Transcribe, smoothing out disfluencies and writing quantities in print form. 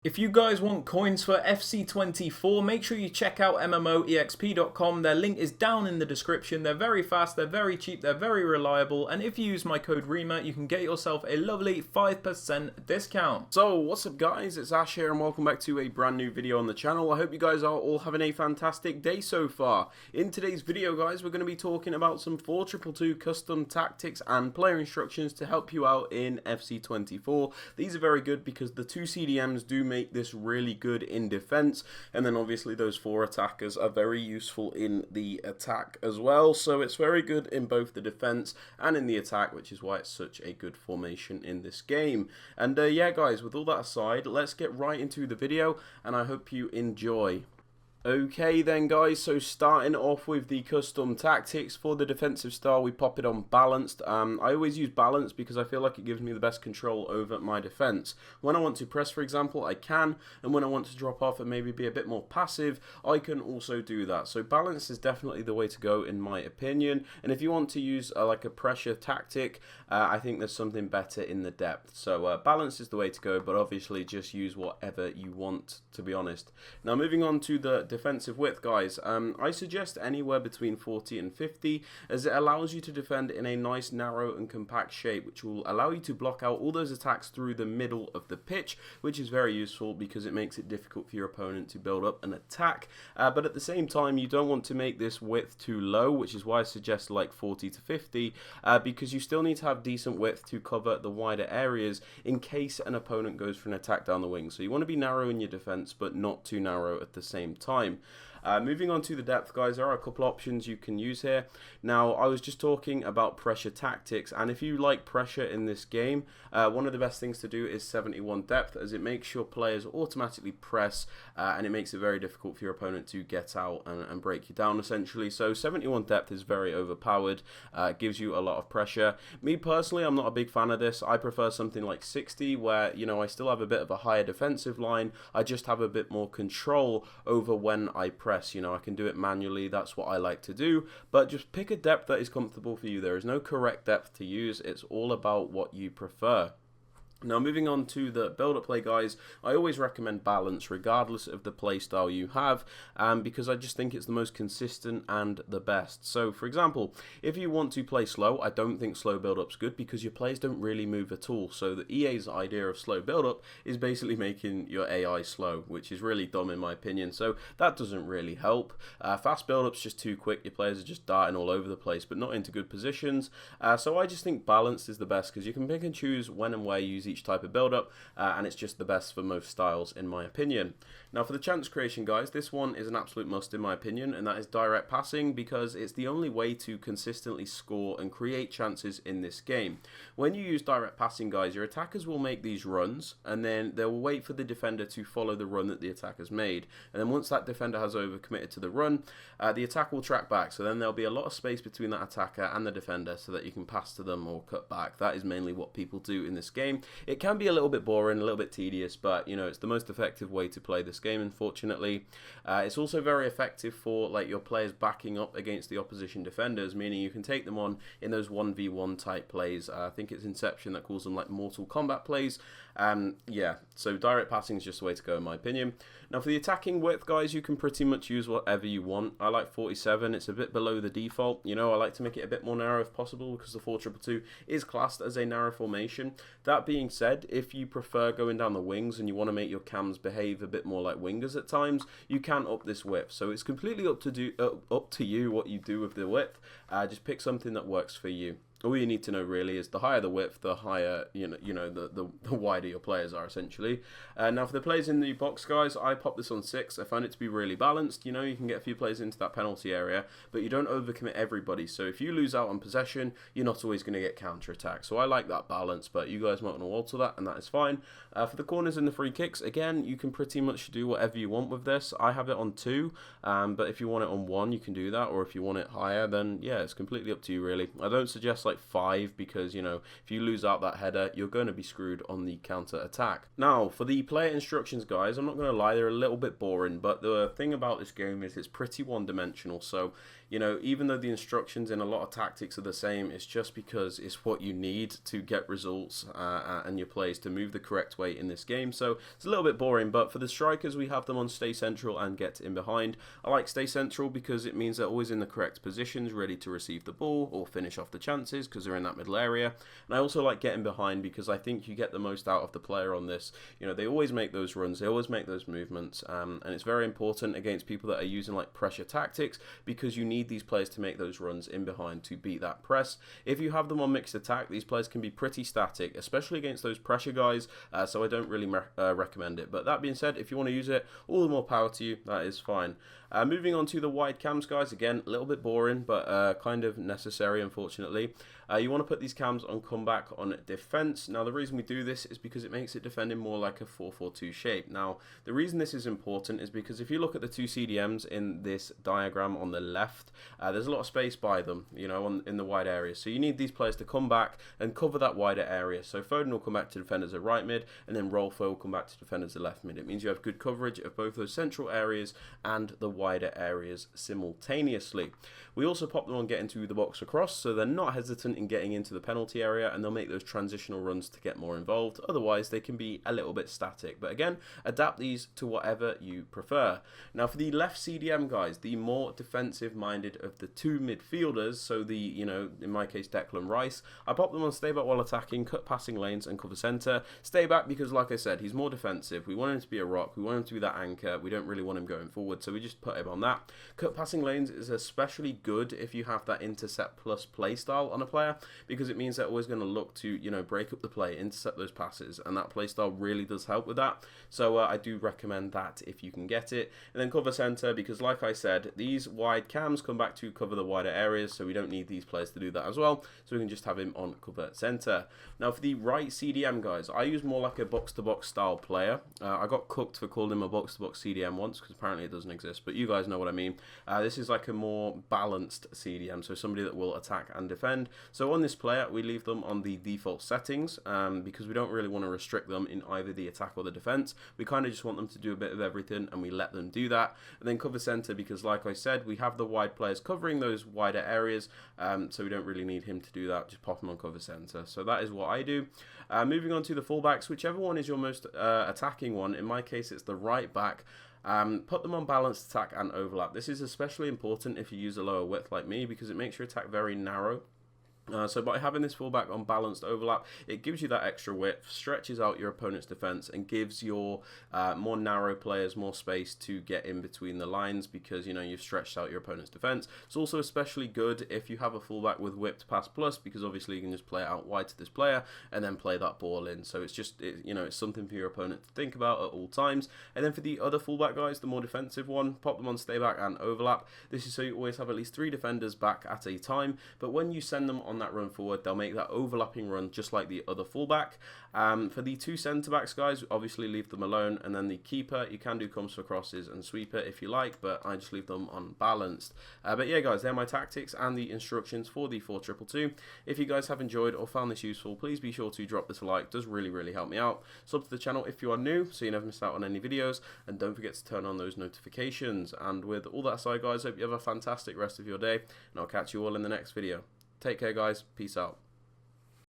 If you guys want coins for FC24, make sure you check out MMOEXP.com. Their link is down in the description. They're very fast, they're very cheap, they're very reliable, and if you use my code REMA, you can get yourself a lovely 5% discount. So, what's up guys, it's Ash here and welcome back to a brand new video on the channel. I hope you guys are all having a fantastic day so far. In today's video guys, we're going to be talking about some 422 custom tactics and player instructions to help you out in FC24. These are very good because the two CDMs do make this really good in defense, and then obviously those four attackers are very useful in the attack as well, so it's very good in both the defense and in the attack, which is why it's such a good formation in this game. And yeah guys, with all that aside, let's get right into the video and I hope you enjoy. Okay then guys, so starting off with the custom tactics for the defensive style, we pop it on balanced. I always use balanced because I feel like it gives me the best control over my defense. When I want to press, for example, I can, and when I want to drop off and maybe be a bit more passive, I can also do that. So balance is definitely the way to go in my opinion, and if you want to use like a pressure tactic, I think there's something better in the depth. So balance is the way to go, but obviously just use whatever you want, to be honest. Now moving on to the defensive width guys, I suggest anywhere between 40 and 50 as it allows you to defend in a nice narrow and compact shape, which will allow you to block out all those attacks through the middle of the pitch, which is very useful because it makes it difficult for your opponent to build up an attack, but at the same time you don't want to make this width too low, which is why I suggest like 40 to 50 because you still need to have decent width to cover the wider areas in case an opponent goes for an attack down the wing. So you want to be narrow in your defense but not too narrow at the same time. Moving on to the depth guys, there are a couple options you can use here. Now I was just talking about pressure tactics, and if you like pressure in this game, one of the best things to do is 71 depth, as it makes your players automatically press and it makes it very difficult for your opponent to get out and break you down essentially. So 71 depth is very overpowered, gives you a lot of pressure. Me personally, I'm not a big fan of this. I prefer something like 60 where, you know, I still have a bit of a higher defensive line, I just have a bit more control over when I press. You know, I can do it manually, that's what I like to do, but just pick a depth that is comfortable for you. There is no correct depth to use, it's all about what you prefer. Now moving on to the build-up play guys, I always recommend balance regardless of the play style you have, because I just think it's the most consistent and the best. So for example, if you want to play slow, I don't think slow build-up's good because your players don't really move at all. So the EA's idea of slow build-up is basically making your AI slow, which is really dumb in my opinion, so that doesn't really help. Fast build-up's just too quick, your players are just darting all over the place but not into good positions, so I just think balance is the best because you can pick and choose when and where you use each type of build-up, and it's just the best for most styles in my opinion. Now for the chance creation guys, this one is an absolute must in my opinion, and that is direct passing because it's the only way to consistently score and create chances in this game. When you use direct passing guys, your attackers will make these runs and then they'll wait for the defender to follow the run that the attacker's made, and then once that defender has overcommitted to the run, the attack will track back, so then there'll be a lot of space between that attacker and the defender so that you can pass to them or cut back. That is mainly what people do in this game. It can be a little bit boring, a little bit tedious, but you know, it's the most effective way to play this game, unfortunately. It's also very effective for like your players backing up against the opposition defenders, meaning you can take them on in those 1v1 type plays. I think it's Inception that calls them like Mortal Kombat plays. Yeah, so direct passing is just the way to go in my opinion. Now for the attacking width guys, you can pretty much use whatever you want. I like 47, it's a bit below the default. You know, I like to make it a bit more narrow if possible because the 422 is classed as a narrow formation. That being said, if you prefer going down the wings and you want to make your cams behave a bit more like wingers at times, you can up this width. So it's completely up to you what you do with the width. Just pick something that works for you. All you need to know really is the higher the width, the higher the wider your players are essentially. Now for the players in the box guys, I pop this on 6. I find it to be really balanced. You know, you can get a few players into that penalty area, but you don't overcommit everybody. So if you lose out on possession, you're not always going to get counter attack. So I like that balance, but you guys might want to alter that, and that is fine. For the corners and the free kicks, again, you can pretty much do whatever you want with this. I have it on 2, but if you want it on 1, you can do that, or if you want it higher, then yeah, it's completely up to you really. I don't suggest like 5 because, you know, if you lose out that header, you're going to be screwed on the counter attack. Now, for the player instructions, guys, I'm not going to lie, they're a little bit boring, but the thing about this game is it's pretty one-dimensional. So, you know, even though the instructions in a lot of tactics are the same, it's just because it's what you need to get results and your plays to move the correct way in this game. So it's a little bit boring, but for the strikers, we have them on stay central and get in behind. I like stay central because it means they're always in the correct positions, ready to receive the ball or finish off the chances because they're in that middle area. And I also like getting behind because I think you get the most out of the player on this. You know, they always make those runs, they always make those movements, and it's very important against people that are using like pressure tactics because you need these players to make those runs in behind to beat that press. If you have them on mixed attack, these players can be pretty static, especially against those pressure guys, so I don't really recommend it. But that being said, if you want to use it, all the more power to you, that is fine. Moving on to the wide cams, guys, again, a little bit boring, but kind of necessary, unfortunately. You want to put these cams on comeback on defense. Now, the reason we do this is because it makes it defending more like a 4-4-2 shape. Now, the reason this is important is because if you look at the two CDMs in this diagram on the left, there's a lot of space by them, you know, in the wide area. So you need these players to come back and cover that wider area. So Foden will come back to defend as a right mid, and then Rolfo will come back to defend as a left mid. It means you have good coverage of both those central areas and the wider areas simultaneously. We also pop them on get into the box across, so they're not hesitant in getting into the penalty area, and they'll make those transitional runs to get more involved. Otherwise, they can be a little bit static. But again, adapt these to whatever you prefer. Now, for the left CDM, guys, the more defensive-minded of the two midfielders, so the, you know, in my case, Declan Rice, I pop them on stay back while attacking, cut passing lanes, and cover centre. Stay back because, like I said, he's more defensive. We want him to be a rock. We want him to be that anchor. We don't really want him going forward, so we just put him on that. Cut passing lanes is especially good if you have that intercept plus play style on a player, because it means they're always going to look to, you know, break up the play, intercept those passes, and that play style really does help with that. So I do recommend that if you can get it. And then cover centre, because like I said, these wide cams come back to cover the wider areas, so we don't need these players to do that as well, so we can just have him on cover centre. Now for the right CDM, guys, I use more like a box-to-box style player. I got cooked for calling him a box-to-box CDM once, because apparently it doesn't exist, but you guys know what I mean. This is like a more balanced CDM, so somebody that will attack and defend. So on this player, we leave them on the default settings because we don't really want to restrict them in either the attack or the defense. We kind of just want them to do a bit of everything, and we let them do that. And then cover center, because like I said, we have the wide players covering those wider areas, so we don't really need him to do that. Just pop him on cover center. So that is what I do. Moving on to the fullbacks, whichever one is your most attacking one. In my case, it's the right back. Put them on balanced attack and overlap. This is especially important if you use a lower width like me, because it makes your attack very narrow. So by having this fullback on balanced overlap, it gives you that extra width, stretches out your opponent's defense, and gives your more narrow players more space to get in between the lines, because, you know, you've stretched out your opponent's defense. It's also especially good if you have a fullback with whipped pass plus, because obviously you can just play it out wide to this player and then play that ball in. So it's just, you know, it's something for your opponent to think about at all times. And then for the other fullback, guys, the more defensive one, pop them on stay back and overlap. This is so you always have at least 3 defenders back at a time, but when you send them on that run forward, they'll make that overlapping run just like the other fullback. For the 2 centre backs, guys, obviously leave them alone, and then the keeper, you can do comes for crosses and sweeper if you like, but I just leave them unbalanced. But yeah, guys, they're my tactics and the instructions for the 4-2-2. If you guys have enjoyed or found this useful, please be sure to drop this a like. It does really help me out. Sub to the channel if you are new, so you never miss out on any videos, and don't forget to turn on those notifications. And with all that aside, guys, hope you have a fantastic rest of your day, and I'll catch you all in the next video. Take care, guys. Peace out.